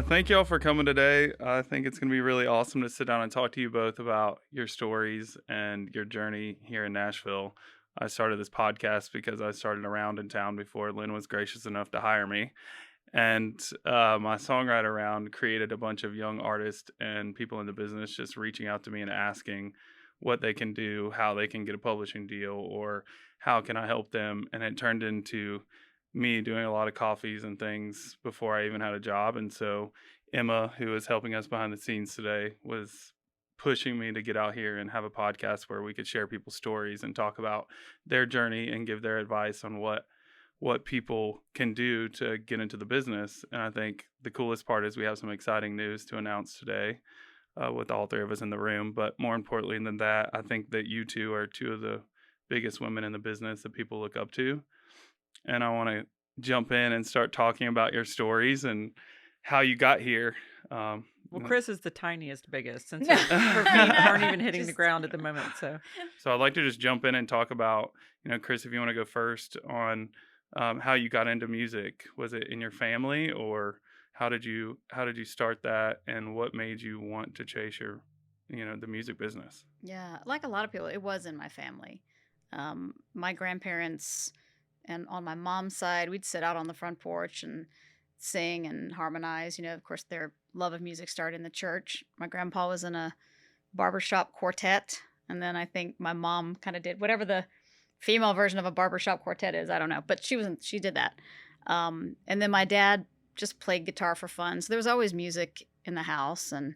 Thank you all for coming today. I think it's going to be really awesome to sit down and talk to you both about your stories and your journey here in Nashville. I started this podcast because I started around in town before Lynn was gracious enough to hire me. And my songwriter round created a bunch of young artists and people in the business just reaching out to me and asking what they can do, how they can get a publishing deal, or how can I help them. And it turned into me doing a lot of coffees and things before I even had a job. And so Emma, who is helping us behind the scenes today, was pushing me to get out here and have a podcast where we could share people's stories and talk about their journey and give their advice on what people can do to get into the business. And I think the coolest part is we have some exciting news to announce today with all three of us in the room. But more importantly than that, I think that you two are two of the biggest women in the business that people look up to. And I want to jump in and start talking about your stories and how you got here. Well, Cris is the tiniest, biggest, since her feet aren't even hitting the ground at the moment. So I'd like to just jump in and talk about, Cris, if you want to go first on how you got into music. Was it in your family, or how did you start that, and what made you want to chase your, the music business? Yeah, like a lot of people, it was in my family. My grandparents, and on my mom's side, we'd sit out on the front porch and sing and harmonize. Of course, their love of music started in the church. My grandpa was in a barbershop quartet. And then I think my mom kind of did whatever the female version of a barbershop quartet is. I don't know. But she did that. And then my dad just played guitar for fun. So there was always music in the house. And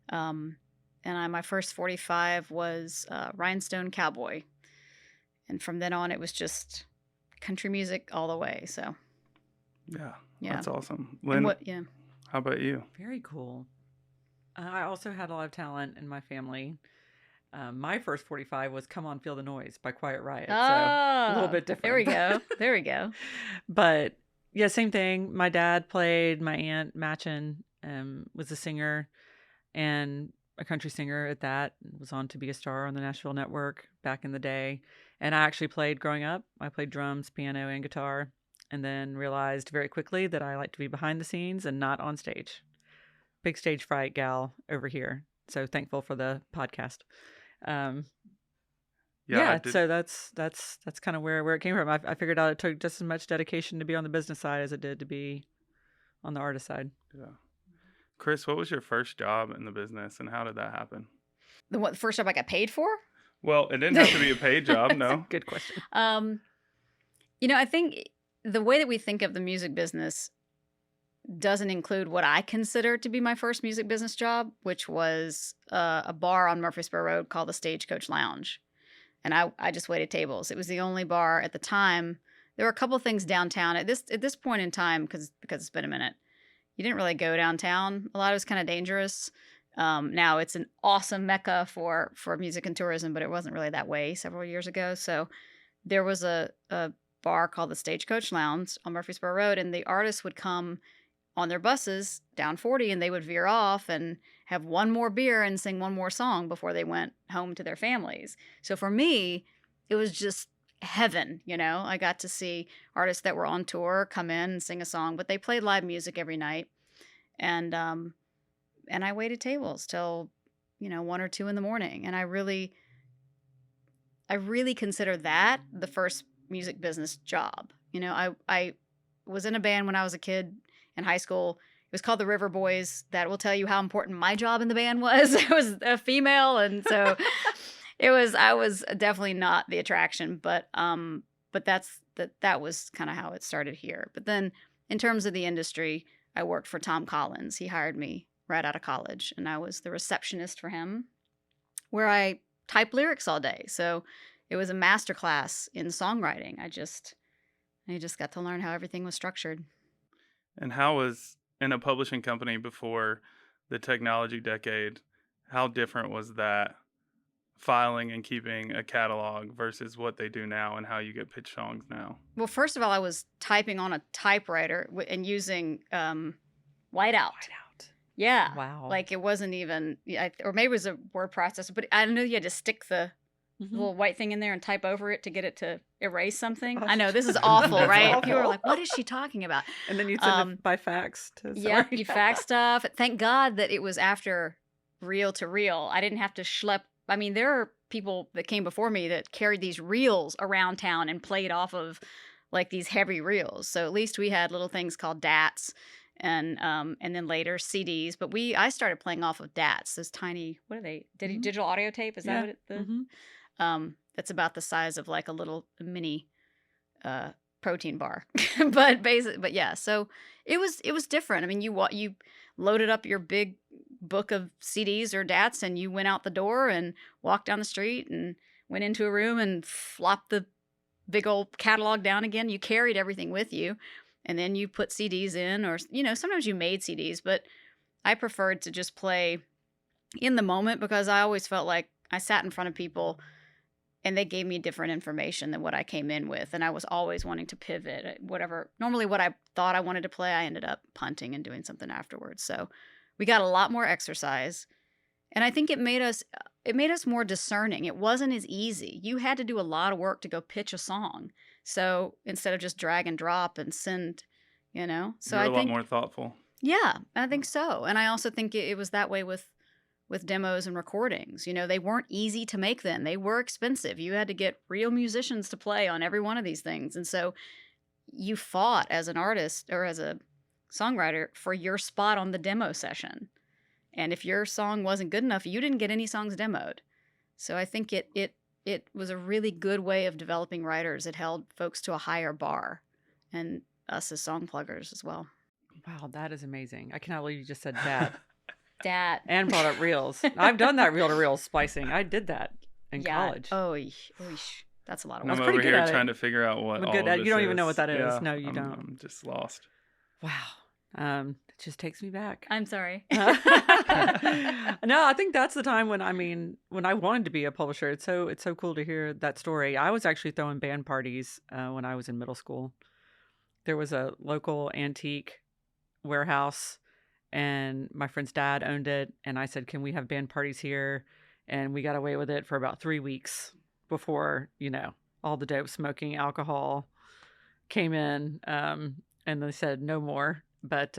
my first 45 was Rhinestone Cowboy. And from then on, it was just country music all the way. So yeah, that's awesome. Lynn, how about you? Very cool. I also had a lot of talent in my family. My first 45 was Come On Feel the Noise by Quiet Riot. So a little bit different. There we go. But yeah, same thing. My dad played. My aunt Machin was a singer and a country singer at that. Was on To Be a Star on the Nashville Network back in the day. And I actually played growing up. I played drums, piano, and guitar, and then realized very quickly that I like to be behind the scenes and not on stage. Big stage fright gal over here. So thankful for the podcast. So that's kind of where it came from. I figured out it took just as much dedication to be on the business side as it did to be on the artist side. Yeah. Cris, what was your first job in the business, and how did that happen? The first job I got paid for? Well, it didn't have to be a paid job, no. Good question. I think the way that we think of the music business doesn't include what I consider to be my first music business job, which was a bar on Murfreesboro Road called the Stagecoach Lounge. And I just waited tables. It was the only bar at the time. There were a couple things downtown at this point in time, because it's been a minute. You didn't really go downtown. A lot of it was kind of dangerous. Now it's an awesome mecca for music and tourism, but it wasn't really that way several years ago. So there was a bar called the Stagecoach Lounge on Murfreesboro Road, and the artists would come on their buses down 40, and they would veer off and have one more beer and sing one more song before they went home to their families. So for me, it was just heaven. I got to see artists that were on tour come in and sing a song, but they played live music every night. And I waited tables till, 1 or 2 in the morning. And I really consider that the first music business job. I was in a band when I was a kid in high school. It was called the River Boys. That will tell you how important my job in the band was. I was a female, and so I was definitely not the attraction, but that was kind of how it started here. But then in terms of the industry, I worked for Tom Collins. He hired me right out of college, and I was the receptionist for him, where I type lyrics all day. So it was a masterclass in songwriting. I just got to learn how everything was structured. And how was, in a publishing company before the technology decade, how different was that filing and keeping a catalog versus what they do now and how you get pitch songs now? Well, first of all, I was typing on a typewriter and using whiteout. Yeah. Wow. Like it wasn't even, or maybe it was a word processor, but I know you had to stick the little white thing in there and type over it to get it to erase something. I know, this is awful, That's right? awful. People are like, what is she talking about? And then you'd send it by fax to Yeah, you fax stuff. Thank God that it was after reel to reel. I didn't have to schlep. I mean, there are people that came before me that carried these reels around town and played off of like these heavy reels. So at least we had little things called DATs and then later CDs. But I started playing off of DATs, those tiny, what are they? Digital audio tape? Is that what it? That's about the size of like a little mini protein bar. but yeah, so it was different. I mean, you loaded up your big book of CDs or DATs and you went out the door and walked down the street and went into a room and flopped the big old catalog down again. You carried everything with you, and then you put CDs in, or sometimes you made CDs, but I preferred to just play in the moment because I always felt like I sat in front of people and they gave me different information than what I came in with. And I was always wanting to pivot. Normally what I thought I wanted to play, I ended up punting and doing something afterwards. So we got a lot more exercise. And I think it made us more discerning. It wasn't as easy. You had to do a lot of work to go pitch a song. So instead of just drag and drop and send, So You're a lot more thoughtful. Yeah, I think so. And I also think it was that way with demos and recordings. They weren't easy to make then. They were expensive. You had to get real musicians to play on every one of these things. And so you fought as an artist or as a songwriter for your spot on the demo session. And if your song wasn't good enough, you didn't get any songs demoed. So I think it was a really good way of developing writers. It held folks to a higher bar, and us as song pluggers as well. Wow, that is amazing. I cannot believe you just said that. Dat. And brought up reels. I've done that reel-to-reel splicing. I did that in college. Oh, that's a lot of And work. I'm over here trying to figure out what all of this You don't even know is. what that is. Yeah, No, you don't. I'm just lost. Wow. It just takes me back. I'm sorry. No, I think that's the time when I wanted to be a publisher. It's so cool to hear that story. I was actually throwing band parties when I was in middle school. There was a local antique warehouse, and my friend's dad owned it, and I said, can we have band parties here? And we got away with it for about 3 weeks before all the dope smoking alcohol came in, and they said no more. But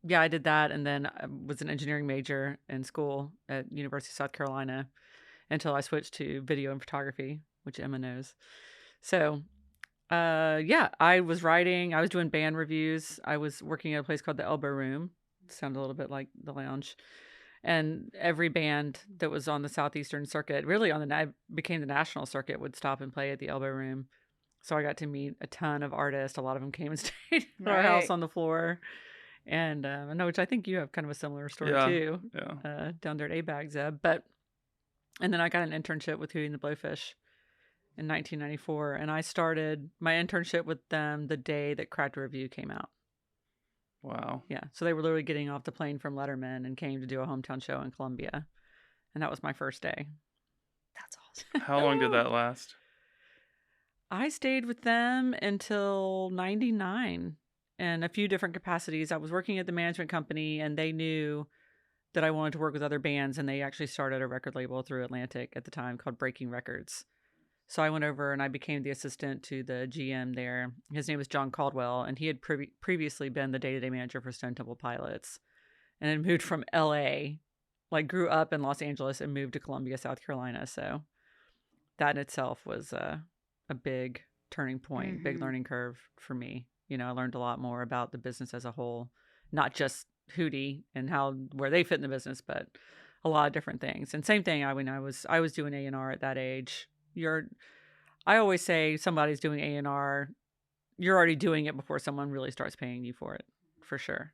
yeah, I did that, and then I was an engineering major in school at University of South Carolina until I switched to video and photography, which Emma knows. So yeah, I was doing band reviews. I was working at a place called the Elbow Room. Sounded a little bit like the Lounge. And every band that was on the Southeastern circuit, really became the national circuit, would stop and play at the Elbow Room. So I got to meet a ton of artists. A lot of them came and stayed at our house on the floor. And I know, which I think you have kind of a similar story too. Yeah. Down there at ABAG, Zebb. And then I got an internship with Hootie and the Blowfish in 1994. And I started my internship with them the day that Cracked Review came out. Wow. Yeah. So they were literally getting off the plane from Letterman and came to do a hometown show in Columbia. And that was my first day. That's awesome. How long did that last? I stayed with them until 99 in a few different capacities. I was working at the management company, and they knew that I wanted to work with other bands, and they actually started a record label through Atlantic at the time called Breaking Records. So I went over and I became the assistant to the GM there. His name was John Caldwell, and he had previously been the day-to-day manager for Stone Temple Pilots, and had moved from LA, grew up in Los Angeles and moved to Columbia, South Carolina. So that in itself was a big turning point, big learning curve for me. I learned a lot more about the business as a whole, not just Hootie and where they fit in the business, but a lot of different things. And same thing, I was doing A&R at that age. I always say somebody's doing A&R, you're already doing it before someone really starts paying you for it, for sure.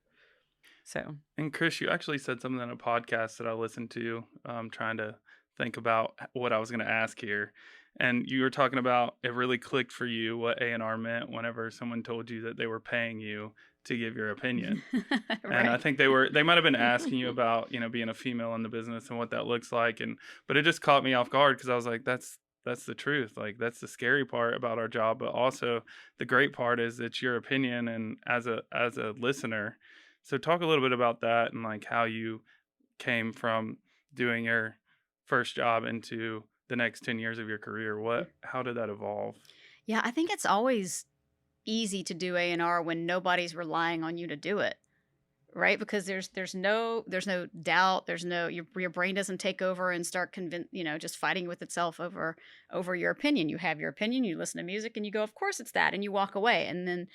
So. And Cris, you actually said something in a podcast that I listened to, trying to think about what I was going to ask here. And you were talking about it really clicked for you what A&R meant whenever someone told you that they were paying you to give your opinion. Right. And I think they might have been asking you about, being a female in the business and what that looks like. But it just caught me off guard because I was like, that's the truth. That's the scary part about our job. But also the great part is it's your opinion. And as a listener, So talk a little bit about that and like how you came from doing your first job into the next 10 years of your career. How did that evolve? Yeah, I think it's always easy to do A&R when nobody's relying on you to do it. Right, because there's no doubt, there's no your brain doesn't take over and start just fighting with itself over your opinion. You have your opinion, you listen to music, and you go, of course it's that, and you walk away, and then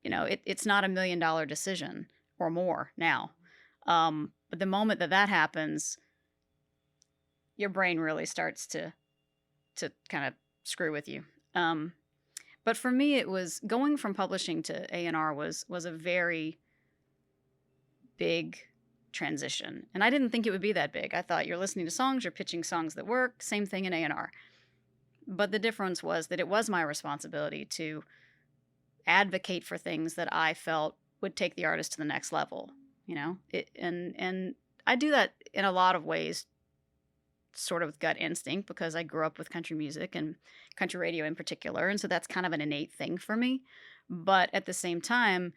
it's not $1 million decision or more now. But the moment that happens, your brain really starts to kind of screw with you. But for me, it was going from publishing to A&R was a very big transition. And I didn't think it would be that big. I thought you're listening to songs, you're pitching songs that work, same thing in A&R. But the difference was that it was my responsibility to advocate for things that I felt would take the artist to the next level, and I do that in a lot of ways, sort of with gut instinct, because I grew up with country music and country radio in particular. And so that's kind of an innate thing for me. But at the same time,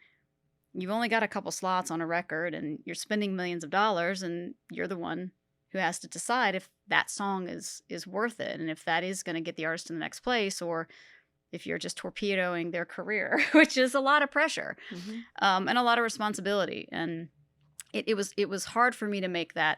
you've only got a couple slots on a record and you're spending millions of dollars, and you're the one who has to decide if that song is worth it, and if that is going to get the artist to the next place, or if you're just torpedoing their career, which is a lot of pressure, and a lot of responsibility. And it was hard for me to make that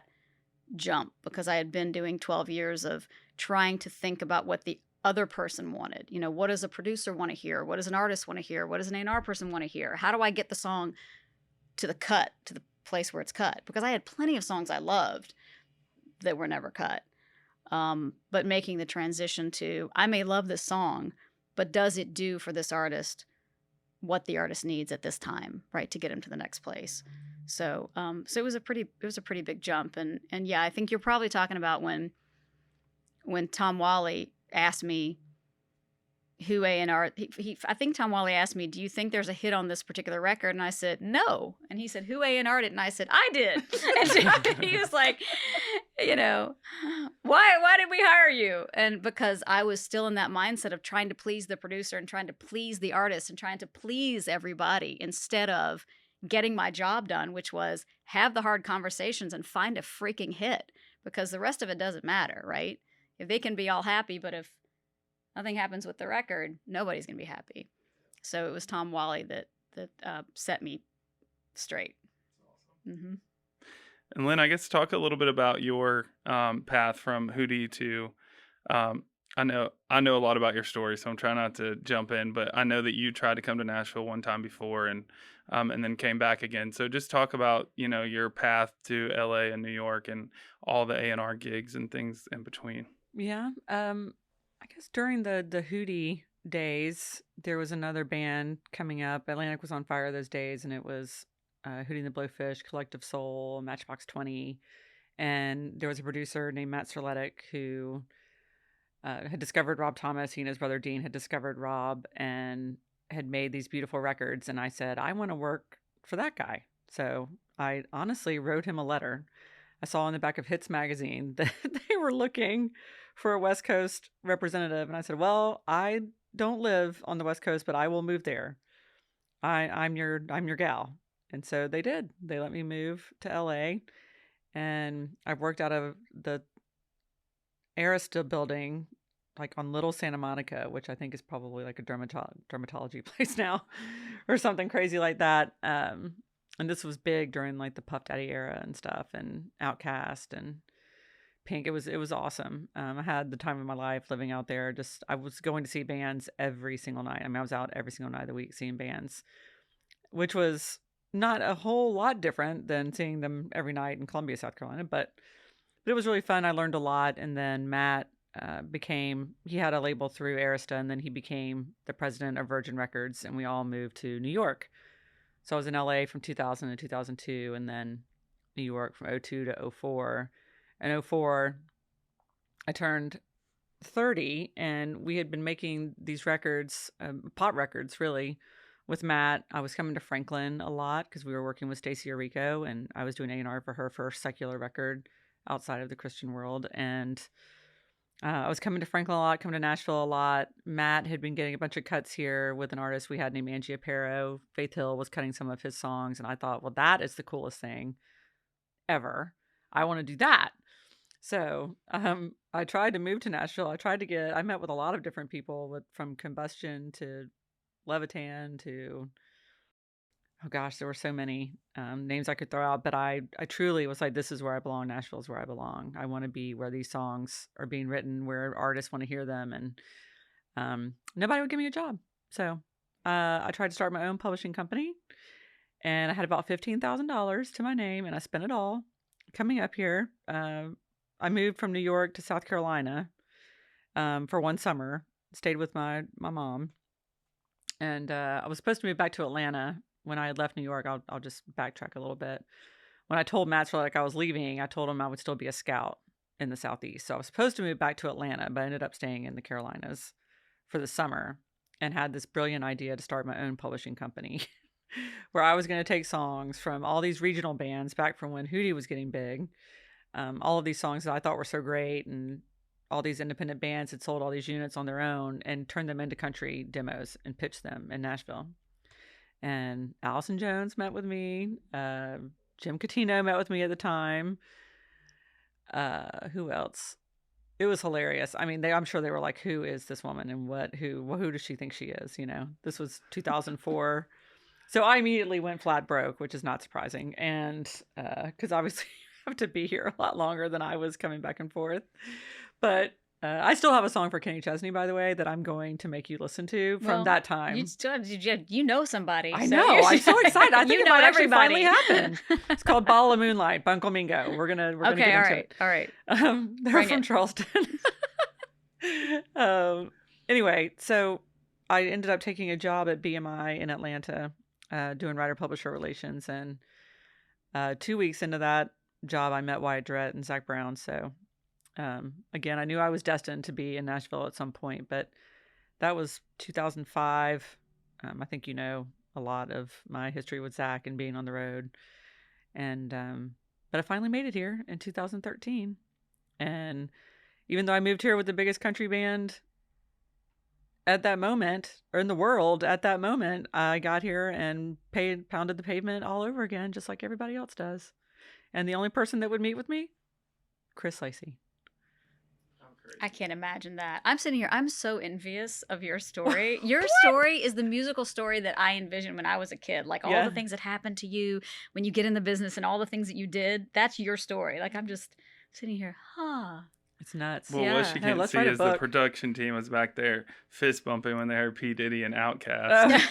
jump, because I had been doing 12 years of trying to think about what the other person wanted. What does a producer want to hear? What does an artist want to hear? What does an A&R person want to hear? How do I get the song to the place where it's cut? Because I had plenty of songs I loved that were never cut. But making the transition to, I may love this song, but does it do for this artist what the artist needs at this time, right, to get him to the next place? So it was a pretty big jump. And yeah, I think you're probably talking about when Tom Whalley asked me who A&R, I think Tom Whalley asked me, do you think there's a hit on this particular record? And I said, no. And he said, who A&R'd it? And I said, I did. And he was like, why did we hire you? And because I was still in that mindset of trying to please the producer and trying to please the artist and trying to please everybody, instead of getting my job done, which was have the hard conversations and find a freaking hit, because the rest of it doesn't matter, right? If they can be all happy, but if nothing happens with the record, nobody's going to be happy. So it was Tom Whalley that set me straight. Mm-hmm. And Lynn, I guess talk a little bit about your path from Hootie to. I know a lot about your story, so I'm trying not to jump in, but I know that you tried to come to Nashville one time before, and then came back again. So just talk about your path to LA and New York and all the A&R gigs and things in between. Yeah. I guess during the Hootie days, there was another band coming up. Atlantic was on fire those days, and it was Hootie and the Blowfish, Collective Soul, Matchbox 20. And there was a producer named Matt Serletic who had discovered Rob Thomas. He and his brother Dean had discovered Rob and had made these beautiful records. And I said, I want to work for that guy. So I honestly wrote him a letter. I saw on the back of Hits magazine that they were looking for a West Coast representative. And I said, well, I don't live on the West Coast, but I will move there. I'm your gal. And so they did. They let me move to LA. And I've worked out of the Arista building, like on Little Santa Monica, which I think is probably like a dermatology place now or something crazy like that. And this was big during like the Puff Daddy era and stuff, and Outkast and Pink. It was awesome. I had the time of my life living out there. I was going to see bands every single night. I mean, I was out every single night of the week seeing bands, which was not a whole lot different than seeing them every night in Columbia, South Carolina, but it was really fun. I learned a lot. And then Matt he had a label through Arista, and then he became the president of Virgin Records, and we all moved to New York. So I was in LA from 2000 to 2002, and then New York from 2002 to 2004. And 2004, I turned 30, and we had been making these records, pop records, really, with Matt. I was coming to Franklin a lot because we were working with Stacey Orico, and I was doing A&R for her first secular record outside of the Christian world. And I was coming to Franklin a lot, coming to Nashville a lot. Matt had been getting a bunch of cuts here with an artist we had named Angie Aparo. Faith Hill was cutting some of his songs, and I thought, well, that is the coolest thing ever. I want to do that. So I tried to move to Nashville. I met with a lot of different people from Combustion to Levitan to, oh gosh, there were so many names I could throw out, but I truly was like, this is where I belong. Nashville is where I belong. I want to be where these songs are being written, where artists want to hear them. And nobody would give me a job. So I tried to start my own publishing company, and I had about $15,000 to my name, and I spent it all coming up here. I moved from New York to South Carolina for one summer, stayed with my mom. And I was supposed to move back to Atlanta when I had left New York. I'll just backtrack a little bit. When I told Maxwell I was leaving, I told him I would still be a scout in the Southeast. So I was supposed to move back to Atlanta, but I ended up staying in the Carolinas for the summer and had this brilliant idea to start my own publishing company where I was going to take songs from all these regional bands back from when Hootie was getting big. All of these songs that I thought were so great, and all these independent bands had sold all these units on their own, and turned them into country demos and pitched them in Nashville. And Allison Jones met with me. Jim Catino met with me at the time. Who else? It was hilarious. I mean, I'm sure they were like, who is this woman, and who does she think she is? This was 2004. So I immediately went flat broke, which is not surprising. And because obviously you have to be here a lot longer than I was coming back and forth. But I still have a song for Kenny Chesney, by the way, that I'm going to make you listen to from that time. You know somebody. I know. I'm so excited. I think it might actually finally happen. It's called Ball of Moonlight, Bunko Mingo. We're gonna get into it. All right. They're from Charleston. Anyway, so I ended up taking a job at BMI in Atlanta, doing writer-publisher relations. And 2 weeks into that job, I met Wyatt Durrett and Zach Brown. So again, I knew I was destined to be in Nashville at some point, but that was 2005. I think a lot of my history with Zach and being on the road. And but I finally made it here in 2013. And even though I moved here with the biggest country band at that moment, or in the world at that moment, I got here and pounded the pavement all over again, just like everybody else does. And the only person that would meet with me, Cris Lacy. I can't imagine that. I'm sitting here. I'm so envious of your story. Your story is the musical story that I envisioned when I was a kid. Like all the things that happened to you when you get in the business and all the things that you did. That's your story. Like I'm just sitting here, It's nuts. Well, what she can't see is the production team was back there fist bumping when they heard P. Diddy and Outkast.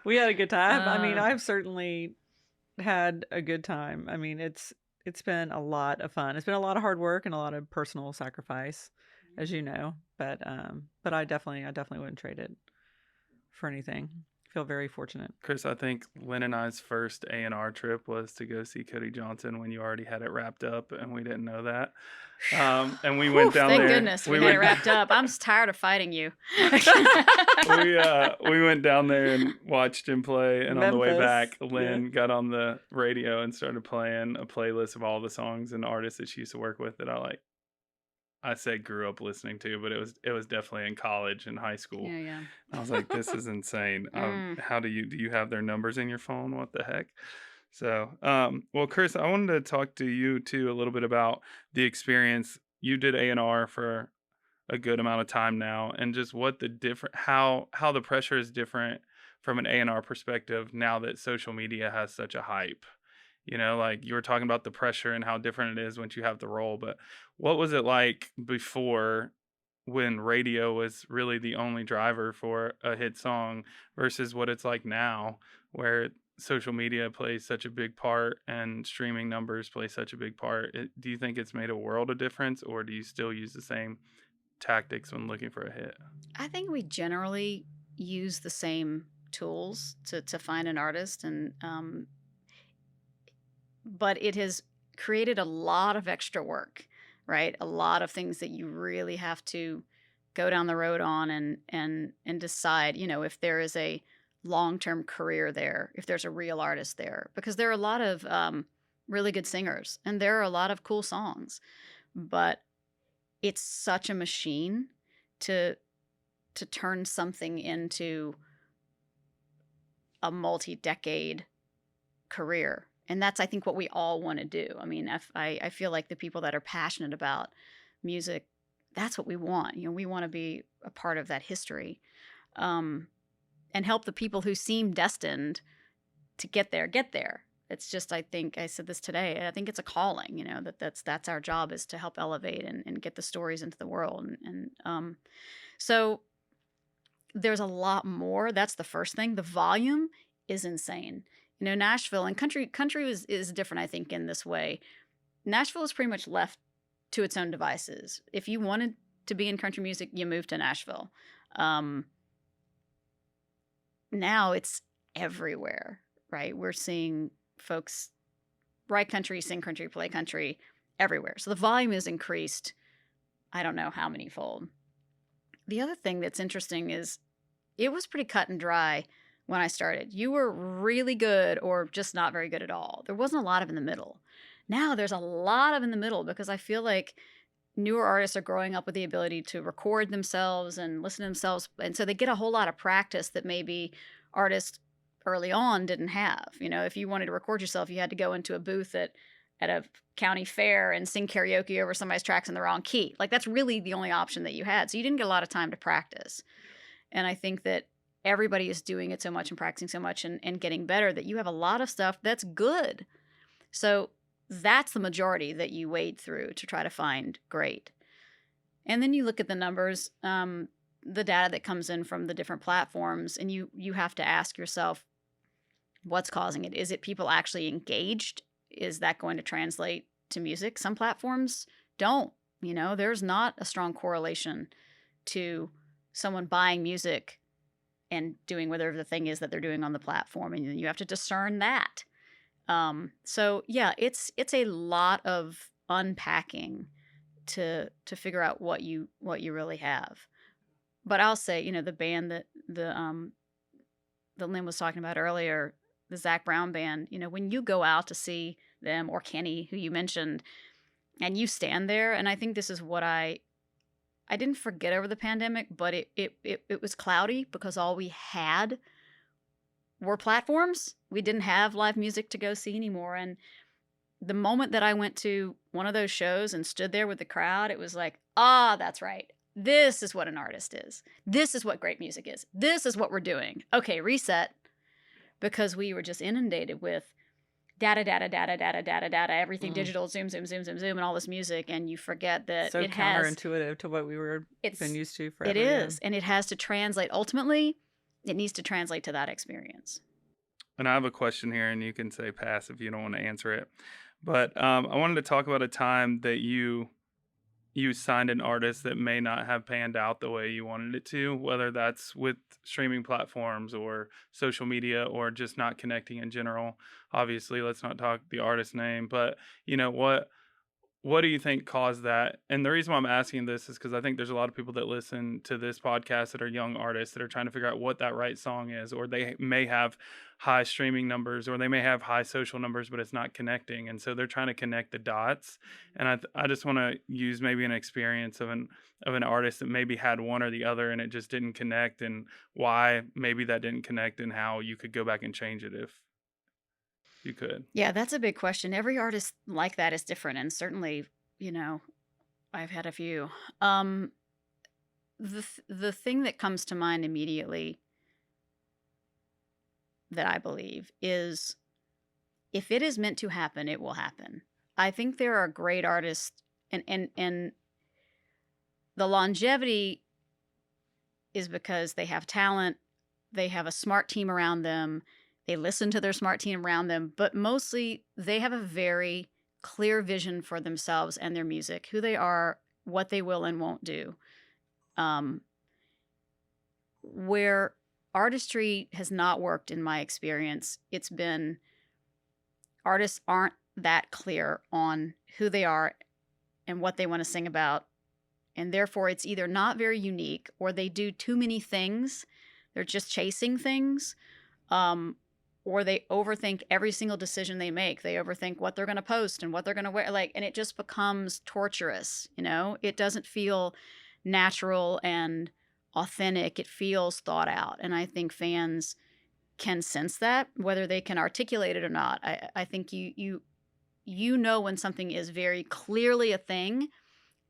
We had a good time. I mean, I've certainly had a good time. I mean, it's been a lot of fun. It's been a lot of hard work and a lot of personal sacrifice, as you know. But I definitely wouldn't trade it for anything. I feel very fortunate. Cris, I think Lynn and I's first A&R trip was to go see Cody Johnson when you already had it wrapped up, and we didn't know that. And we went down there. Thank goodness we had it wrapped up. I'm just tired of fighting you. We went down there and watched him play, and on the way back, Lynn got on the radio and started playing a playlist of all the songs and artists that she used to work with that I say grew up listening to, but it was definitely in college and high school. Yeah. I was like, this is insane. How do you have their numbers in your phone? What the heck? So, well, Cris, I wanted to talk to you too a little bit about the experience. You did A&R for a good amount of time now, and just what how the pressure is different from an A&R perspective now that social media has such a hype. Like you were talking about the pressure and how different it is once you have the role, but what was it like before, when radio was really the only driver for a hit song, versus what it's like now where social media plays such a big part and streaming numbers play such a big part? Do you think it's made a world of difference, or do you still use the same tactics when looking for a hit? I think we generally use the same tools to find an artist, and but it has created a lot of extra work, right? A lot of things that you really have to go down the road on and decide, if there is a long-term career there, if there's a real artist there, because there are a lot of really good singers and there are a lot of cool songs, but it's such a machine to turn something into a multi-decade career. And that's, I think, what we all want to do. I mean, I feel like the people that are passionate about music, that's what we want. We want to be a part of that history, and help the people who seem destined to get there. It's just, I think I said this today, I think it's a calling, that's our job, is to help elevate and get the stories into the world. So there's a lot more. That's the first thing. The volume is insane. Nashville and country is different, I think, in this way. Nashville is pretty much left to its own devices. If you wanted to be in country music, you moved to Nashville. Now it's everywhere, right? We're seeing folks write country, sing country, play country everywhere. So the volume is increased, I don't know how many fold. The other thing that's interesting is it was pretty cut and dry when I started. You were really good or just not very good at all. There wasn't a lot of in the middle. Now there's a lot of in the middle, because I feel like newer artists are growing up with the ability to record themselves and listen to themselves. And so they get a whole lot of practice that maybe artists early on didn't have. If you wanted to record yourself, you had to go into a booth at a county fair and sing karaoke over somebody's tracks in the wrong key. Like, that's really the only option that you had. So you didn't get a lot of time to practice. And I think that everybody is doing it so much and practicing so much and getting better that you have a lot of stuff that's good. So that's the majority that you wade through to try to find great. And then you look at the numbers, the data that comes in from the different platforms, and you have to ask yourself, what's causing it? Is it people actually engaged? Is that going to translate to music? Some platforms don't. There's not a strong correlation to someone buying music and doing whatever the thing is that they're doing on the platform, and you have to discern that. So yeah, it's a lot of unpacking to figure out what you really have. But I'll say, the band that Lynn was talking about earlier, the Zac Brown band, when you go out to see them, or Kenny, who you mentioned, and you stand there, and I think this is what I didn't forget over the pandemic, but it was cloudy because all we had were platforms. We didn't have live music to go see anymore. And the moment that I went to one of those shows and stood there with the crowd, it was like, that's right. This is what an artist is. This is what great music is. This is what we're doing. Okay, reset. Because we were just inundated with data, everything digital, zoom, and all this music, and you forget that so counterintuitive to what we were been used to forever. It is, and it has to translate. Ultimately, it needs to translate to that experience. And I have a question here, and you can say pass if you don't want to answer it. But I wanted to talk about a time that you signed an artist that may not have panned out the way you wanted it to, whether that's with streaming platforms or social media or just not connecting in general. Obviously, let's not talk the artist name, but what do you think caused that? And the reason why I'm asking this is because I think there's a lot of people that listen to this podcast that are young artists that are trying to figure out what that right song is, or they may have high streaming numbers, or they may have high social numbers, but it's not connecting. And so they're trying to connect the dots. And I just want to use maybe an experience of an artist that maybe had one or the other and it just didn't connect, and why maybe that didn't connect, and how you could go back and change it if you could. Yeah, that's a big question. Every artist like that is different, and certainly, I've had a few. The thing that comes to mind immediately that I believe is, if it is meant to happen, it will happen. I think there are great artists, and the longevity is because they have talent, they have a smart team around them, they listen to their smart team around them, but mostly they have a very clear vision for themselves and their music, who they are, what they will and won't do. Where artistry has not worked, in my experience, it's been artists aren't that clear on who they are and what they want to sing about. And therefore, it's either not very unique, or they do too many things. They're just chasing things. or they overthink every single decision they make. They overthink what they're going to post and what they're going to wear, like, and it just becomes torturous. It doesn't feel natural and authentic. It feels thought out. And I think fans can sense that, whether they can articulate it or not. I think you know when something is very clearly a thing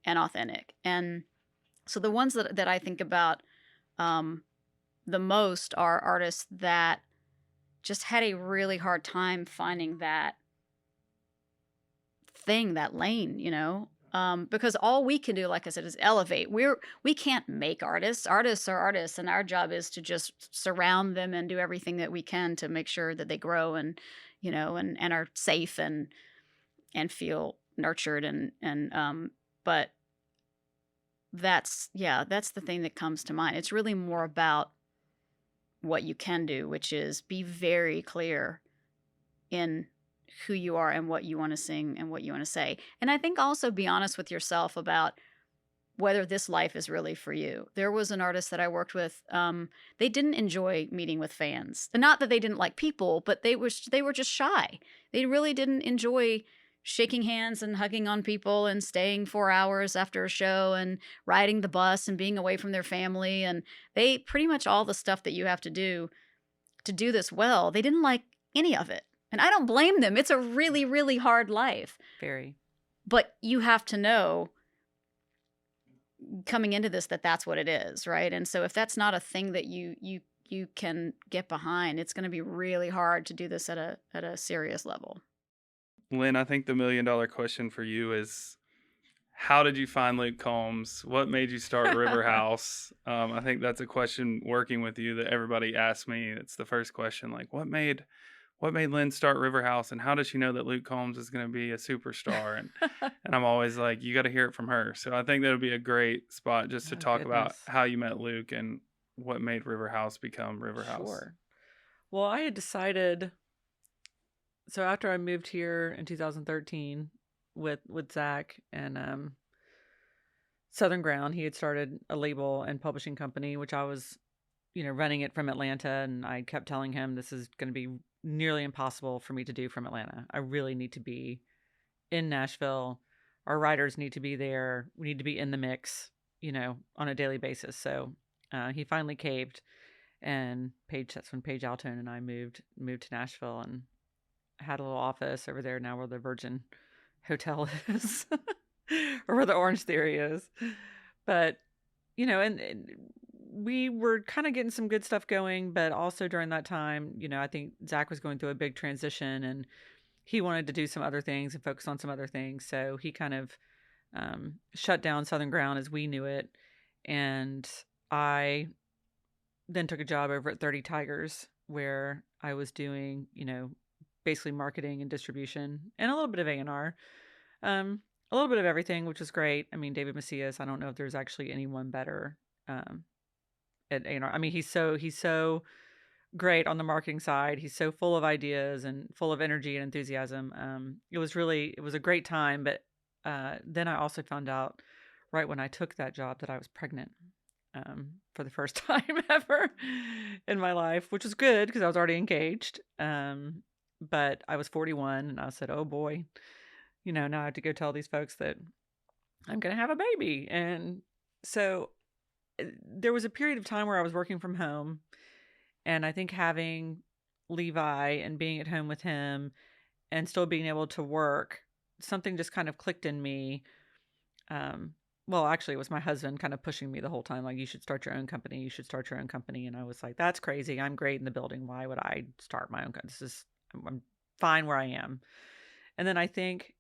and authentic. And so the ones that I think about the most are artists that just had a really hard time finding that thing, that lane, because all we can do, like I said, is elevate. We can't make artists. Artists are artists, and our job is to just surround them and do everything that we can to make sure that they grow and, and are safe and feel nurtured but that's the thing that comes to mind. It's really more about what you can do, which is be very clear in who you are and what you want to sing and what you want to say. And I think also be honest with yourself about whether this life is really for you. There was an artist that I worked with. They didn't enjoy meeting with fans. And not that they didn't like people, but they were just shy. They really didn't enjoy shaking hands and hugging on people and staying 4 hours after a show and riding the bus and being away from their family. And they pretty much all the stuff that you have to do this well, they didn't like any of it. And I don't blame them. It's a really, really hard life. Very. But you have to know coming into this that that's what it is, right? And so if that's not a thing that you can get behind, it's going to be really hard to do this at a serious level. Lynn, I think the $1 million question for you is, how did you find Luke Combs? What made you start River House? I think that's a question working with you that everybody asks me. It's the first question, like, what made Lynn start River House, and how does she know that Luke Combs is going to be a superstar? And I'm always like, you got to hear it from her. So I think that would be a great spot just to talk about how you met Luke and what made River House become River House. Sure. Well, I had decided. So after I moved here in 2013 with Zach and Southern Ground, he had started a label and publishing company, which I was, running it from Atlanta. And I kept telling him this is going to be nearly impossible for me to do from Atlanta. I really need to be in Nashville. Our writers need to be there. We need to be in the mix, on a daily basis. So he finally caved, and that's when Paige Altone and I moved to Nashville and had a little office over there now where the Virgin Hotel is or where the Orange Theory is. But, and we were kind of getting some good stuff going, but also during that time, I think Zach was going through a big transition and he wanted to do some other things and focus on some other things. So he kind of shut down Southern Ground as we knew it. And I then took a job over at 30 Tigers where I was doing, basically marketing and distribution and a little bit of A&R, a little bit of everything, which was great. I mean, David Macias, I don't know if there's actually anyone better at A&R. I mean, he's so great on the marketing side. He's so full of ideas and full of energy and enthusiasm. It was a great time. But then I also found out right when I took that job that I was pregnant for the first time ever in my life, which was good because I was already engaged. But I was 41 and I said, oh boy, now I have to go tell these folks that I'm going to have a baby. And so there was a period of time where I was working from home, and I think having Levi and being at home with him and still being able to work, something just kind of clicked in me. Well, actually, it was my husband kind of pushing me the whole time, like, you should start your own company. You should start your own company. And I was like, that's crazy. I'm great in the building. Why would I start my own company? I'm fine where I am. And then I think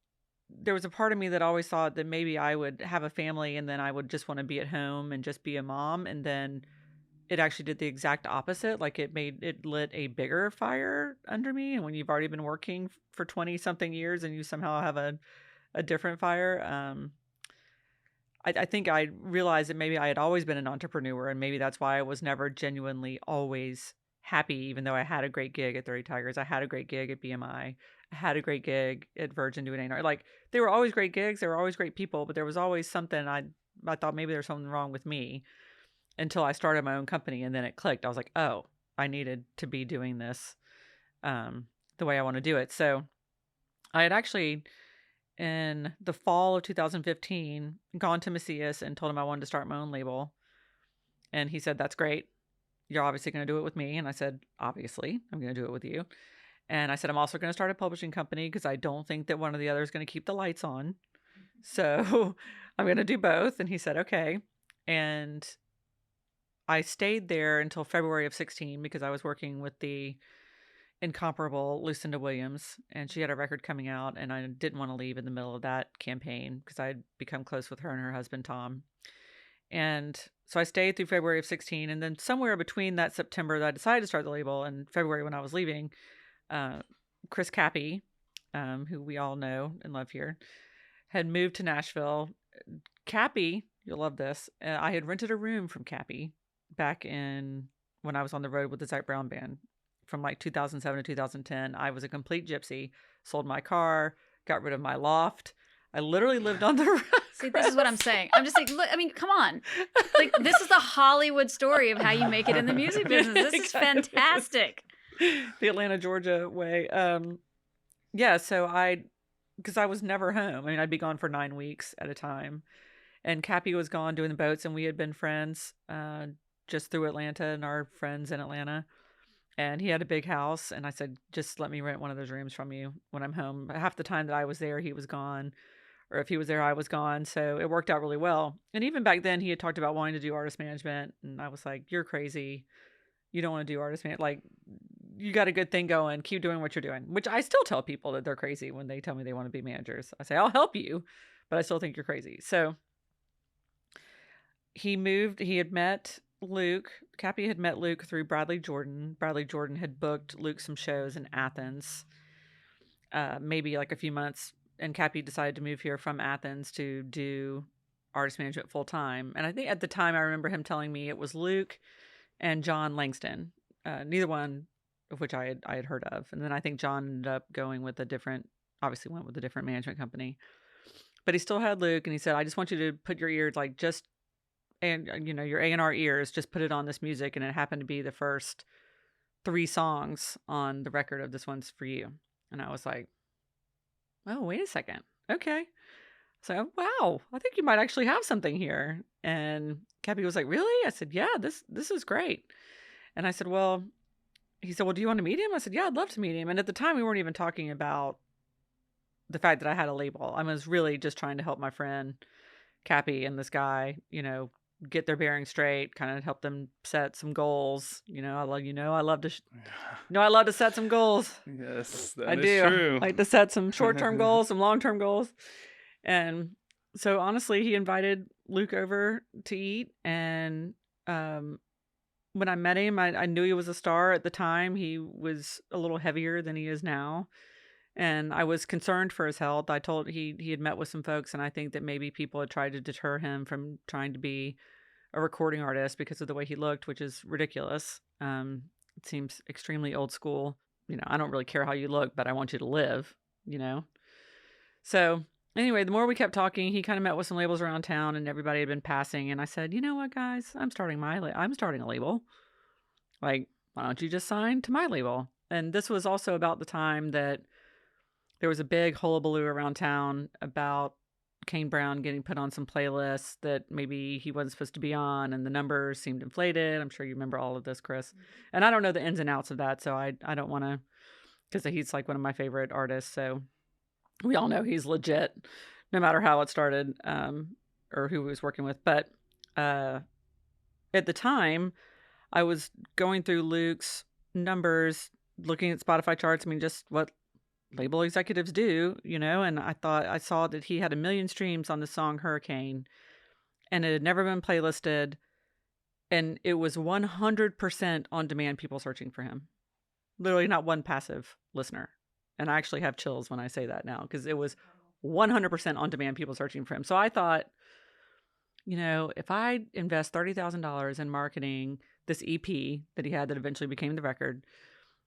there was a part of me that always thought that maybe I would have a family and then I would just want to be at home and just be a mom. And then it actually did the exact opposite. Like it lit a bigger fire under me. And when you've already been working for 20 something years and you somehow have a different fire, I think I realized that maybe I had always been an entrepreneur, and maybe that's why I was never genuinely always happy, even though I had a great gig at 30 Tigers. I had a great gig at BMI. I had a great gig at Virgin doing A&R. Like, they were always great gigs. They were always great people, but there was always something I thought maybe there's something wrong with me until I started my own company, and then it clicked. I was like, oh, I needed to be doing this the way I want to do it. So I had actually, in the fall of 2015, gone to Macias and told him I wanted to start my own label. And he said, "That's great. You're obviously going to do it with me." And I said, "Obviously, I'm going to do it with you." And I said, "I'm also going to start a publishing company because I don't think that one or the other is going to keep the lights on. So I'm going to do both." And he said, "Okay." And I stayed there until February of 16 because I was working with the incomparable Lucinda Williams, and she had a record coming out, and I didn't want to leave in the middle of that campaign because I had become close with her and her husband, Tom. And so I stayed through February of 16, and then somewhere between that September that I decided to start the label and February when I was leaving, Chris Cappy, who we all know and love here, had moved to Nashville. Cappy, you'll love this. I had rented a room from Cappy back in when I was on the road with the Zebb Brown Band from like 2007 to 2010. I was a complete gypsy, sold my car, got rid of my loft. I literally lived on the road. See, this is what I'm saying. I'm just like, look, I mean, come on. Like, this is the Hollywood story of how you make it in the music business. This is fantastic. The Atlanta, Georgia way. Yeah, so because I was never home. I mean, I'd be gone for 9 weeks at a time. And Cappy was gone doing the boats, and we had been friends just through Atlanta and our friends in Atlanta. And he had a big house, and I said, "Just let me rent one of those rooms from you when I'm home." Half the time that I was there, he was gone. Or if he was there, I was gone. So it worked out really well. And even back then, he had talked about wanting to do artist management. And I was like, "You're crazy. You don't want to do artist management. Like, you got a good thing going. Keep doing what you're doing." Which I still tell people that they're crazy when they tell me they want to be managers. I say, "I'll help you, but I still think you're crazy." So he moved. He had met Luke. Cappy had met Luke through Bradley Jordan. Bradley Jordan had booked Luke some shows in Athens, maybe like a few months. And Cappy decided to move here from Athens to do artist management full time. And I think at the time, I remember him telling me it was Luke and John Langston, neither one of which I had heard of. And then I think John ended up going with obviously went with a different management company. But he still had Luke, and he said, "I just want you to put your ears, like your A&R ears, just put it on this music." And it happened to be the first 3 songs on the record of This One's For You. And I was like, "Oh, wait a second. Okay." So, "Wow, I think you might actually have something here." And Cappy was like, "Really?" I said, "Yeah, this is great." And I said, he said, "Well, do you want to meet him?" I said, "Yeah, I'd love to meet him." And at the time, we weren't even talking about the fact that I had a label. I was really just trying to help my friend Cappy and this guy, get their bearings straight, kind of help them set some goals. I love to set some goals. Yes, I that do. is true. I like to set some short-term goals, some long-term goals. And so honestly, he invited Luke over to eat. And when I met him, I knew he was a star at the time. He was a little heavier than he is now. And I was concerned for his health. I told he had met with some folks, and I think that maybe people had tried to deter him from trying to be a recording artist because of the way he looked, which is ridiculous. It seems extremely old school. I don't really care how you look, but I want you to live, So anyway, the more we kept talking, he kind of met with some labels around town, and everybody had been passing. And I said, "You know what, guys, I'm starting a label. Like, why don't you just sign to my label?" And this was also about the time that there was a big hullabaloo around town about Kane Brown getting put on some playlists that maybe he wasn't supposed to be on, and the numbers seemed inflated. I'm sure you remember all of this, Chris. And I don't know the ins and outs of that, so I don't want to, because he's like one of my favorite artists. So we all know he's legit, no matter how it started or who he was working with. But at the time, I was going through Luke's numbers, looking at Spotify charts. I mean, just what label executives do, and I saw that he had 1 million streams on the song Hurricane, and it had never been playlisted, and it was 100% on demand, people searching for him. Literally not one passive listener. And I actually have chills when I say that now, because it was 100% on demand, people searching for him. So I thought, if I invest $30,000 in marketing this EP that he had that eventually became the record,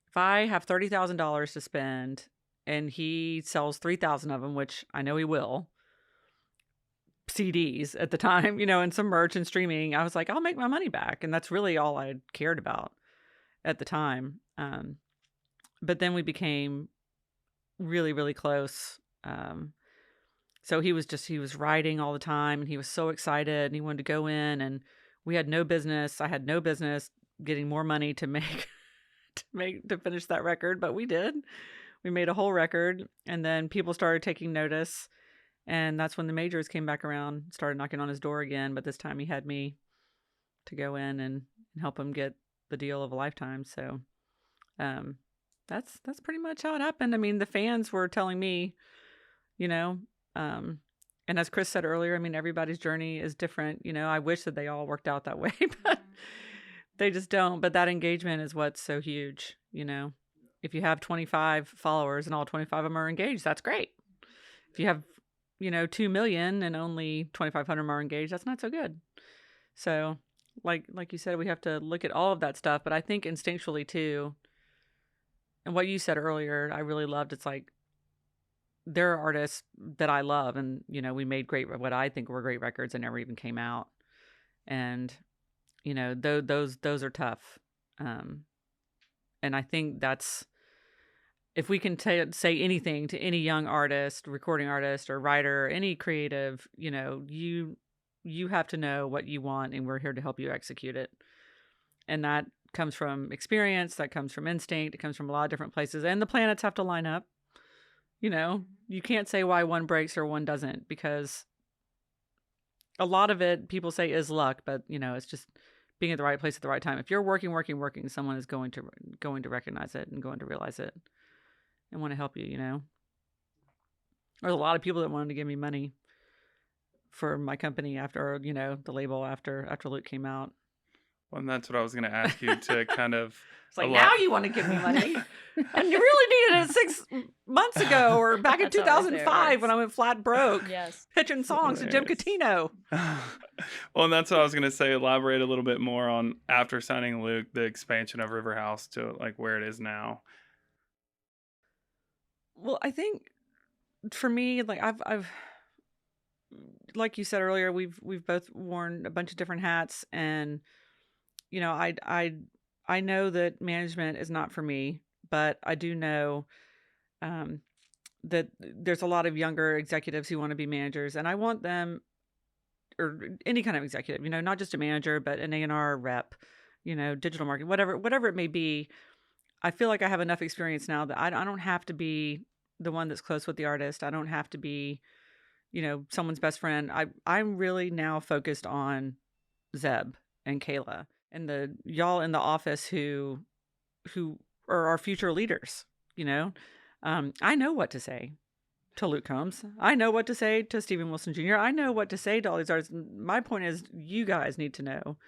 if I have $30,000 to spend and he sells 3,000 of them, which I know he will, CDs at the time, and some merch and streaming, I was like, I'll make my money back. And that's really all I cared about at the time. but then we became really, really close. So he was writing all the time, and he was so excited, and he wanted to go in, and we had no business. I had no business getting more money to make to finish that record, but we did. We made a whole record, and then people started taking notice, and that's when the majors came back around, started knocking on his door again. But this time he had me to go in and help him get the deal of a lifetime. So that's pretty much how it happened. I mean, the fans were telling me, you know, and as Cris said earlier, I mean, everybody's journey is different. You know, I wish that they all worked out that way, but they just don't. But that engagement is what's so huge. You know, if you have 25 followers and all 25 of them are engaged, that's great. If you have, 2 million and only 2,500 are engaged, that's not so good. So like you said, we have to look at all of that stuff. But I think instinctually too, and what you said earlier, I really loved. It's like, there are artists that I love, and we made what I think were great records that never even came out, and those are tough. And I think that's, if we can say anything to any young artist, recording artist, or writer, any creative, you have to know what you want, and we're here to help you execute it. And that comes from experience, that comes from instinct, it comes from a lot of different places, and the planets have to line up. You can't say why one breaks or one doesn't, because a lot of it, people say, is luck, but it's just being at the right place at the right time. If you're working, someone is going to recognize it and going to realize it and want to help you. There's a lot of people that wanted to give me money for my company after, the label after Luke came out. Well, and that's what I was going to ask you to kind of. It's like, now you want to give me money. And you really needed it 6 months ago, or back in 2005 when I went flat broke. Yes. Pitching songs to Jim Catino. Well, and that's what I was going to say. Elaborate a little bit more on, after signing Luke, the expansion of River House to like where it is now. Well, I think for me, like I've like you said earlier, we've both worn a bunch of different hats, and I know that management is not for me, but I do know that there's a lot of younger executives who want to be managers, and I want them, or any kind of executive, not just a manager, but an A&R rep, digital marketing, whatever it may be. I feel like I have enough experience now that I don't have to be the one that's close with the artist. I don't have to be, someone's best friend. I'm really now focused on Zebb and Kayla and the y'all in the office who are our future leaders. I know what to say to Luke Combs. I know what to say to Steven Wilson Jr. I know what to say to all these artists. My point is, you guys need to know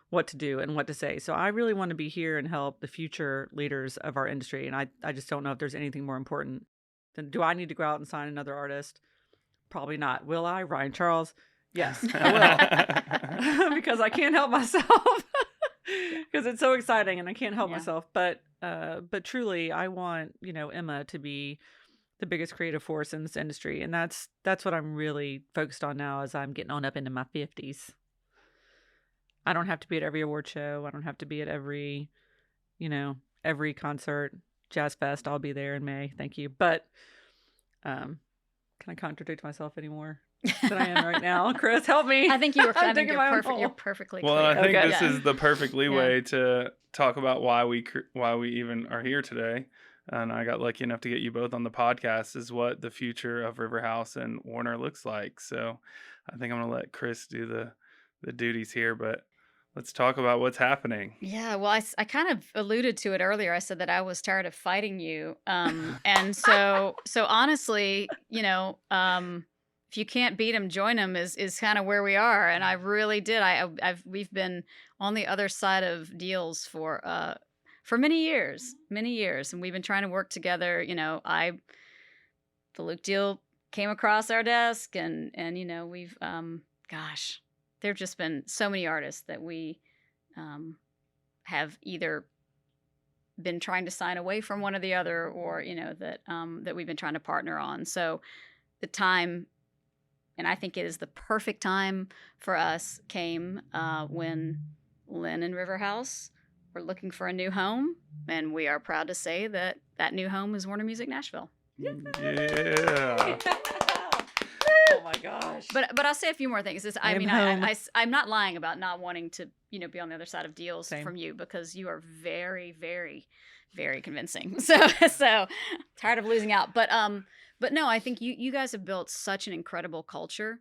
what to do and what to say. So I really want to be here and help the future leaders of our industry. And I just don't know if there's anything more important than, do I need to go out and sign another artist? Probably not. Will I? Ryan Charles? Yes, I will. Because I can't help myself. Because it's so exciting and I can't help myself. But truly, I want, Emma to be the biggest creative force in this industry. And that's what I'm really focused on now, as I'm getting on up into my 50s. I don't have to be at every award show. I don't have to be at every concert. Jazz Fest, I'll be there in May. Thank you. But can I contradict myself anymore than I am right now? Cris, help me. I think you're perfectly clear. Well, I think this is the perfect leeway to talk about why we even are here today. And I got lucky enough to get you both on the podcast, is what the future of River House and Warner looks like. So I think I'm going to let Cris do the duties here, but let's talk about what's happening. Yeah, well, I kind of alluded to it earlier. I said that I was tired of fighting you. And so honestly, if you can't beat them, join them is kind of where we are. And I really did. We've been on the other side of deals for many years, and we've been trying to work together. The Luke deal came across our desk, and we've there've just been so many artists that we have either been trying to sign away from one or the other, or that we've been trying to partner on. So the time, and I think it is the perfect time for us, came when Lynn and River House we're looking for a new home, and we are proud to say that that new home is Warner Music Nashville. Yeah. Oh my gosh. But I'll say a few more things. I mean, I'm not lying about not wanting to, be on the other side of deals Same. from you, because you are very, very, very convincing. So tired of losing out. But no, I think you guys have built such an incredible culture.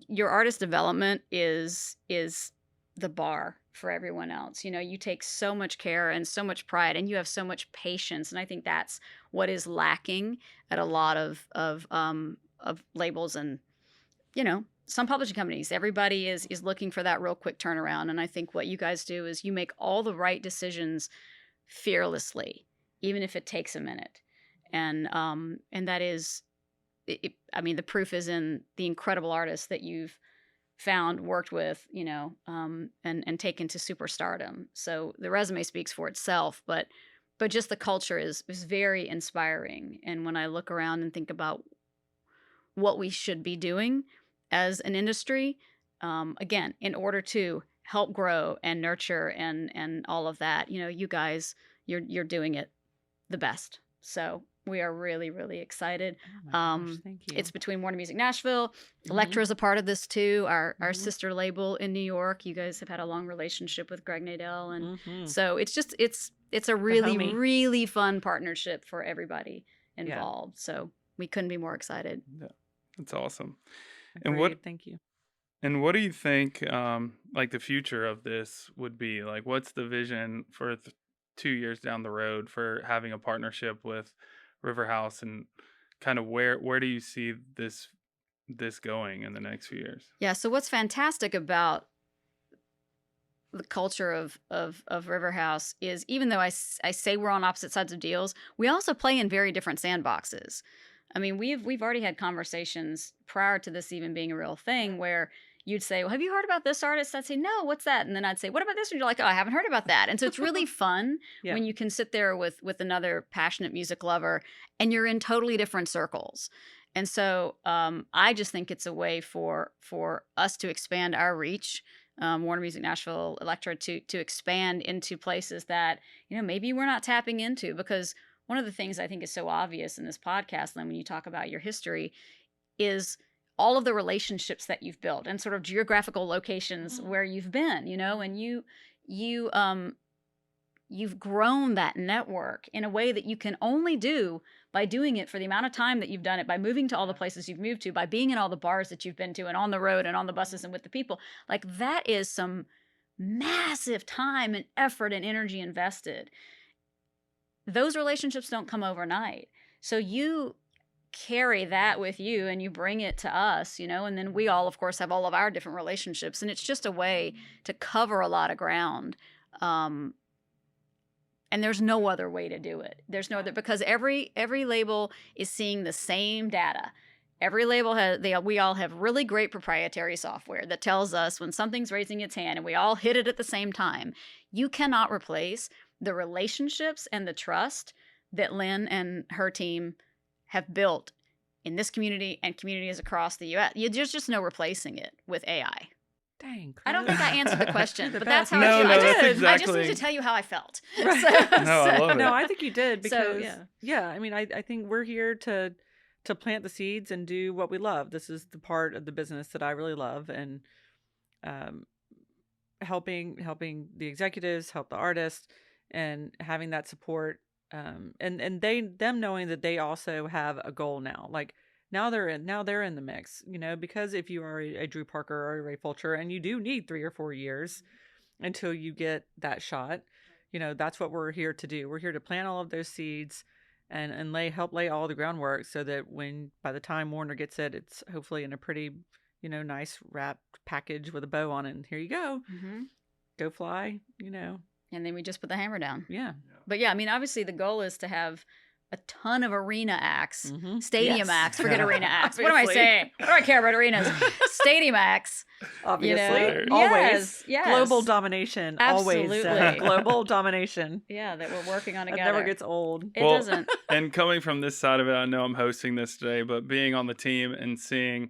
Your artist development is the bar for everyone else. You take so much care and so much pride, and you have so much patience. And I think that's what is lacking at a lot of labels and, some publishing companies. Everybody is looking for that real quick turnaround. And I think what you guys do is you make all the right decisions fearlessly, even if it takes a minute. And that is, the proof is in the incredible artists that you've found, worked with, and taken to superstardom. So the resume speaks for itself, but just the culture is very inspiring. And when I look around and think about what we should be doing as an industry, again, in order to help grow and nurture and all of that, you guys, you're doing it the best. So we are really, really excited. Oh my gosh, thank you. It's between Warner Music Nashville. Elektra is a part of this too, our sister label in New York. You guys have had a long relationship with Greg Nadell. And so it's a really, really fun partnership for everybody involved. Yeah. So we couldn't be more excited. Yeah, that's awesome. Agreed. Thank you. And what do you think, the future of this would be? Like, what's the vision for 2 years down the road for having a partnership with River House, and kind of where do you see this going in the next few years? Yeah. So what's fantastic about the culture of River House is, even though I say we're on opposite sides of deals, we also play in very different sandboxes. I mean, we've already had conversations prior to this even being a real thing where you'd say, well, have you heard about this artist? I'd say, no, what's that? And then I'd say, what about this? And you're like, oh, I haven't heard about that. And so it's really fun when you can sit there with another passionate music lover and you're in totally different circles. And so I just think it's a way for us to expand our reach, Warner Music Nashville, Elektra, to expand into places that, maybe we're not tapping into. Because one of the things I think is so obvious in this podcast, Lynn, when you talk about your history, is all of the relationships that you've built and sort of geographical locations where you've been, and you've grown that network in a way that you can only do by doing it for the amount of time that you've done it, by moving to all the places you've moved to, by being in all the bars that you've been to and on the road and on the buses and with the people. Like, that is some massive time and effort and energy invested. Those relationships don't come overnight. So you carry that with you and you bring it to us, and then we all, of course, have all of our different relationships, and it's just a way to cover a lot of ground. And there's no other way to do it. There's no other, because every label is seeing the same data. Every label we all have really great proprietary software that tells us when something's raising its hand, and we all hit it at the same time. You cannot replace the relationships and the trust that Lynn and her team have built in this community and communities across the U.S. There's just no replacing it with AI. Dang, Cris. I don't think I answered the question, but that's how I feel. I just need to tell you how I felt. Right. I love it. No, I think you did, because So, I mean, I think we're here to plant the seeds and do what we love. This is the part of the business that I really love, and helping the executives, help the artists, and having that support. And them knowing that they also have a goal now. Like, now they're in the mix, because if you are a Drew Parker or a Ray Fulcher, and you do need 3 or 4 years until you get that shot, that's what we're here to do. We're here to plant all of those seeds and help lay all the groundwork, so that by the time Warner gets it, it's hopefully in a pretty, nice wrapped package with a bow on it. And here you go. Go fly, And then we just put the hammer down. Yeah. But yeah, I mean, obviously the goal is to have a ton of arena acts, stadium acts. Forget arena acts. What am I saying? What do I care about arenas? Stadium acts. Obviously. Always. Yes. Global domination. Absolutely. Always. Global domination. Yeah, that we're working on together. It never gets old. It doesn't. And coming from this side of it, I know I'm hosting this today, but being on the team and seeing,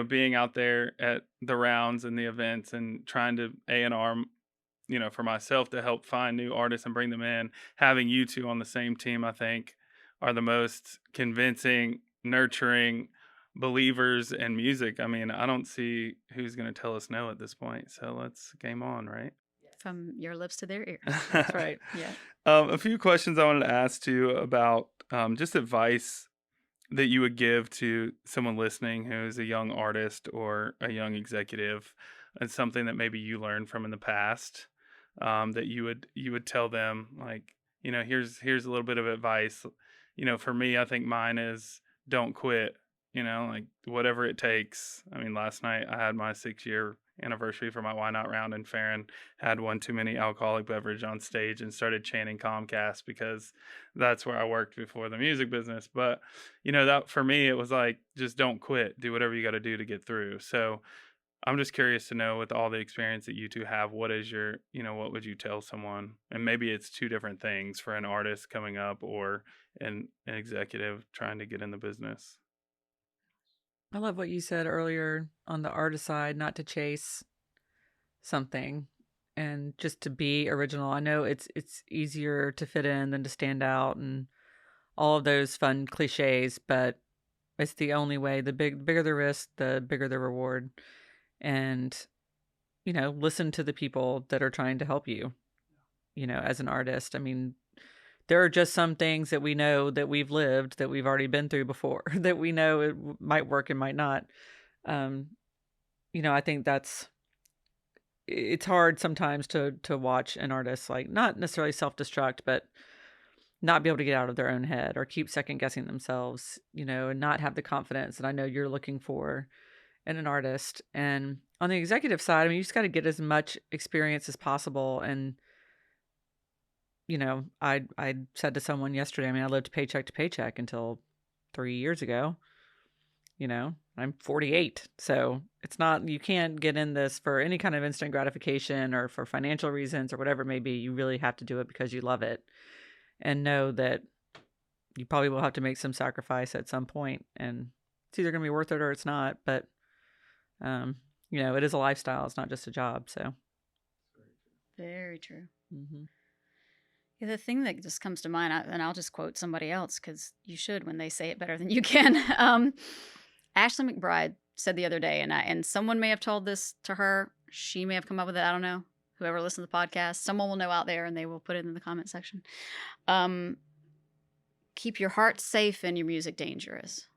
being out there at the rounds and the events and trying to A&R for myself to help find new artists and bring them in, having you two on the same team, I think, are the most convincing, nurturing believers in music. I mean, I don't see who's going to tell us no at this point. So let's game on, right? From your lips to their ears. That's right. Yeah. A few questions I wanted to ask you about just advice that you would give to someone listening who's a young artist or a young executive, and something that maybe you learned from in the past, that you would tell them, like, here's a little bit of advice. For me, I think mine is don't quit. Like whatever it takes. I mean, last night I had my 6-year anniversary for my Why Not round, and Farron had one too many alcoholic beverage on stage and started chanting Comcast because that's where I worked before the music business. But that for me, it was like, just don't quit, do whatever you got to do to get through. So I'm just curious to know, with all the experience that you two have, what is your, what would you tell someone? And maybe it's two different things for an artist coming up or an executive trying to get in the business. I love what you said earlier on the artist side, not to chase something and just to be original. I know it's easier to fit in than to stand out and all of those fun cliches, but it's the only way. The bigger the risk, the bigger the reward. And, listen to the people that are trying to help you, as an artist. I mean, there are just some things that we know that we've lived, that we've already been through before, that we know it might work and might not. I think it's hard sometimes to watch an artist, like, not necessarily self-destruct, but not be able to get out of their own head or keep second guessing themselves, and not have the confidence that I know you're looking for in an artist. And on the executive side, I mean, you just got to get as much experience as possible. And I said to someone yesterday, I mean, I lived paycheck to paycheck until 3 years ago. I'm 48. So it's not, you can't get in this for any kind of instant gratification or for financial reasons or whatever it may be. You really have to do it because you love it, and know that you probably will have to make some sacrifice at some point, and it's either going to be worth it or it's not. But, it is a lifestyle. It's not just a job. So. Very true. Mm-hmm. Yeah, the thing that just comes to mind, and I'll just quote somebody else because you should when they say it better than you can. Ashley McBride said the other day, and someone may have told this to her. She may have come up with it. I don't know. Whoever listens to the podcast, someone will know out there, and they will put it in the comment section. Keep your heart safe and your music dangerous.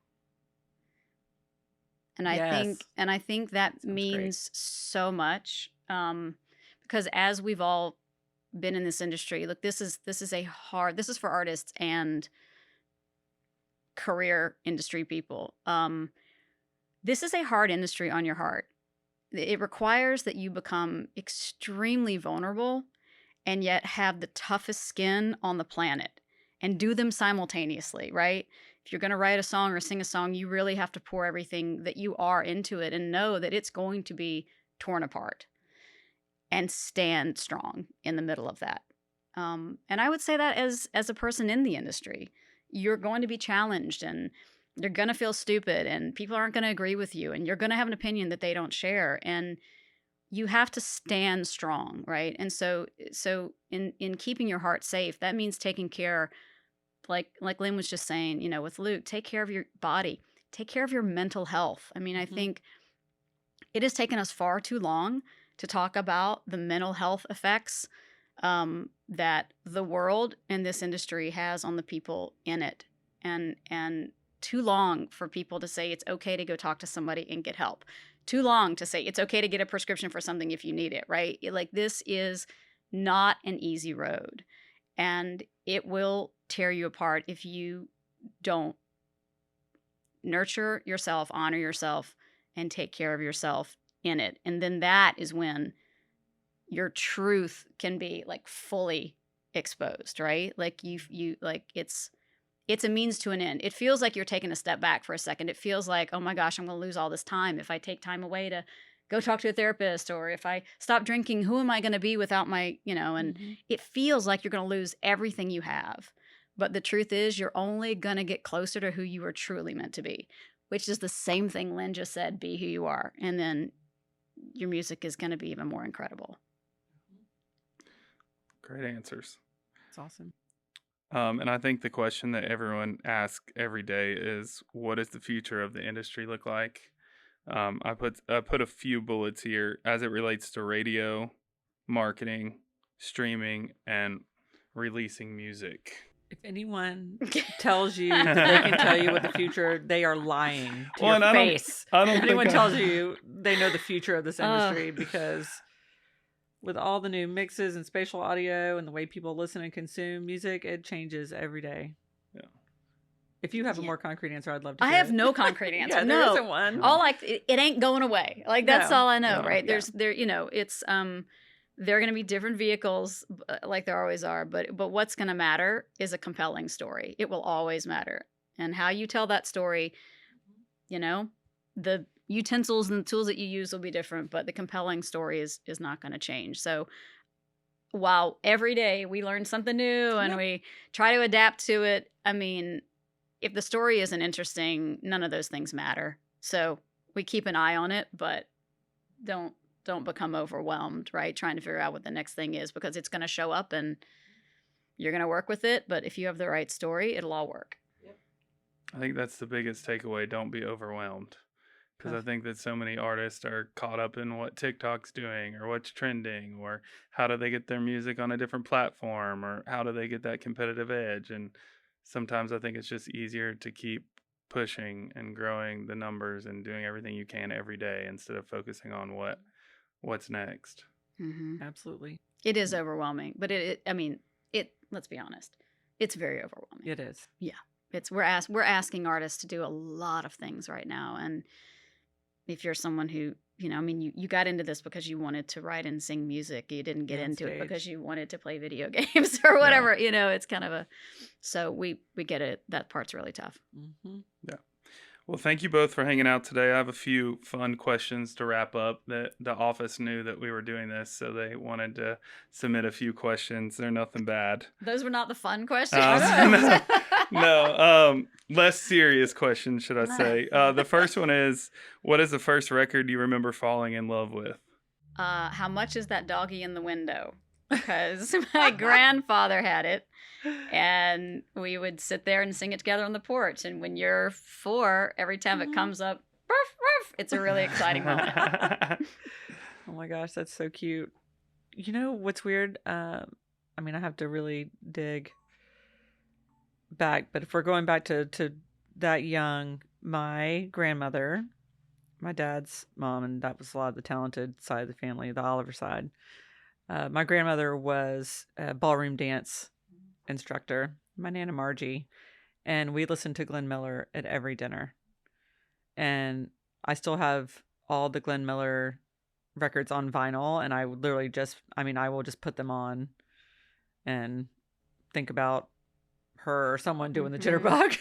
And I think that Sounds means great. so much, because as we've all been in this industry, look, this is for artists and career industry people. This is a hard industry on your heart. It requires that you become extremely vulnerable and yet have the toughest skin on the planet and do them simultaneously, right? If you're going to write a song or sing a song, you really have to pour everything that you are into it and know that it's going to be torn apart, and stand strong in the middle of that. And I would say that as a person in the industry, you're going to be challenged, and you're going to feel stupid, and people aren't going to agree with you, and you're going to have an opinion that they don't share, and you have to stand strong, right? And so in keeping your heart safe, that means taking care, like Lynn was just saying, with Luke, take care of your body, take care of your mental health. I mean, I think it has taken us far too long to talk about the mental health effects that the world and this industry has on the people in it. And too long for people to say it's okay to go talk to somebody and get help. Too long to say it's okay to get a prescription for something if you need it, right? Like, this is not an easy road, and it will tear you apart if you don't nurture yourself, honor yourself, and take care of yourself in it. And then that is when your truth can be like fully exposed, right? Like you like it's a means to an end. It feels like you're taking a step back for a second. It feels like, oh my gosh, I'm going to lose all this time if I take time away to go talk to a therapist, or if I stop drinking, who am I going to be without my, and it feels like you're going to lose everything you have. But the truth is, you're only going to get closer to who you are truly meant to be, which is the same thing Lynn just said, be who you are. And then your music is going to be even more incredible. Great answers. It's awesome. And I think the question that everyone asks every day is, what does the future of the industry look like? I put a few bullets here as it relates to radio, marketing, streaming, and releasing music. If anyone tells you that they can tell you what the future, they are lying to Well, and your I don't- face. I don't If anyone think tells you they know the future of this industry, because with all the new mixes and spatial audio and the way people listen and consume music, it changes every day. Yeah. If you have a Yeah. more concrete answer, I'd love to I hear have it. no concrete answer. Yeah, there no. isn't one. All it ain't going away. Like that's No. all I know, No. right? Yeah. It's there are going to be different vehicles like there always are, but what's going to matter is a compelling story. It will always matter. And how you tell that story, the utensils and the tools that you use will be different, but the compelling story is not going to change. So while every day we learn something new and we try to adapt to it, I mean, if the story isn't interesting, none of those things matter. So we keep an eye on it, but don't become overwhelmed, right? Trying to figure out what the next thing is, because it's going to show up and you're going to work with it. But if you have the right story, it'll all work. I think that's the biggest takeaway. Don't be overwhelmed. Because I think that so many artists are caught up in what TikTok's doing or what's trending or how do they get their music on a different platform or how do they get that competitive edge. And sometimes I think it's just easier to keep pushing and growing the numbers and doing everything you can every day instead of focusing on what's next. Mm-hmm. Absolutely. It is overwhelming, but let's be honest, it's very overwhelming. It is. Yeah. We're asking artists to do a lot of things right now. And if you're someone who, you got into this because you wanted to write and sing music. You didn't get On into it stage. because you wanted to play video games or whatever, it's kind of so we get it. That part's really tough. Mm-hmm. Yeah. Well, thank you both for hanging out today. I have a few fun questions to wrap up. That the office knew that we were doing this, so they wanted to submit a few questions. They're nothing bad. Those were not the fun questions. No, less serious questions, should I say. The first one is, what is the first record you remember falling in love with? How much is that doggy in the window? Because my grandfather had it, and we would sit there and sing it together on the porch. And when you're 4, every time it comes up, ruff, ruff, it's a really exciting moment. Oh my gosh, that's so cute. You know what's weird? I have to really dig back, but if we're going back to that young, my grandmother, my dad's mom, and that was a lot of the talented side of the family, the Oliver side. My grandmother was a ballroom dance instructor, my Nana Margie, and we listened to Glenn Miller at every dinner. And I still have all the Glenn Miller records on vinyl, and I would literally I will just put them on and think about her or someone doing the jitterbug,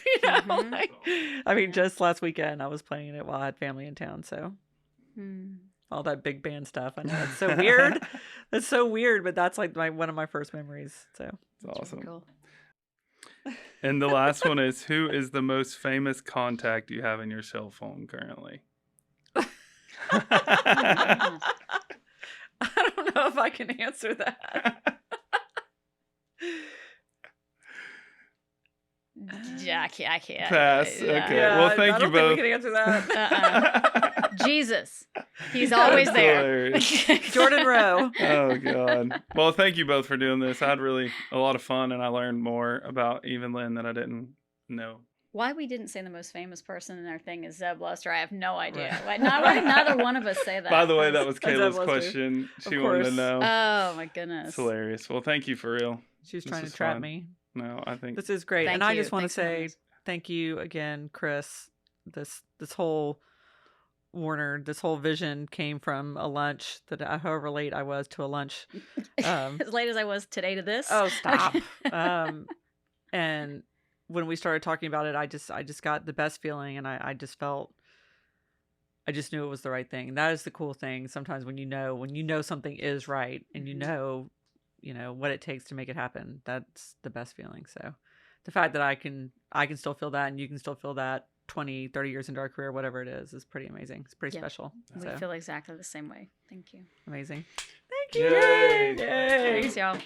just last weekend I was playing it while I had family in town, so all that big band stuff. I know it's so weird. It's so weird, but that's like one of my first memories. So it's awesome. Really cool. And the last one is, who is the most famous contact you have in your cell phone currently? I don't know if I can answer that. Yeah, I can't. Pass. Okay. Yeah. Well, thank I you don't both. think we can answer that. Jesus. He's always That's there. hilarious. Jordan Rowe. Oh God. Well, thank you both for doing this. I had really a lot of fun, and I learned more about even Lynn that I didn't know. Why we didn't say the most famous person in our thing is Zebb Luster, I have no idea. Right. Why did neither one of us say that? By the way, that was Zebb Kayla's Luster. question. She Of wanted to course. know. Oh my goodness. It's hilarious. Well, thank you for real. She was This trying to is trap fun. me. No, I think This is great. Thank And I you. just want to Thanks for having say us. thank you again, Cris. This whole Warner, this whole vision came from a lunch that however late I was to a lunch. As late as I was today to this. Oh, stop. And when we started talking about it, I just got the best feeling, and I just knew it was the right thing. And that is the cool thing. Sometimes when you know something is right and you know what it takes to make it happen, that's the best feeling. So the fact that I can still feel that and you can still feel that 20, 30 years into our career, whatever it is pretty amazing. It's pretty Yeah. special. We So feel exactly the same way. Thank you. amazing. Thank you. Yay. Yay. Thanks, y'all.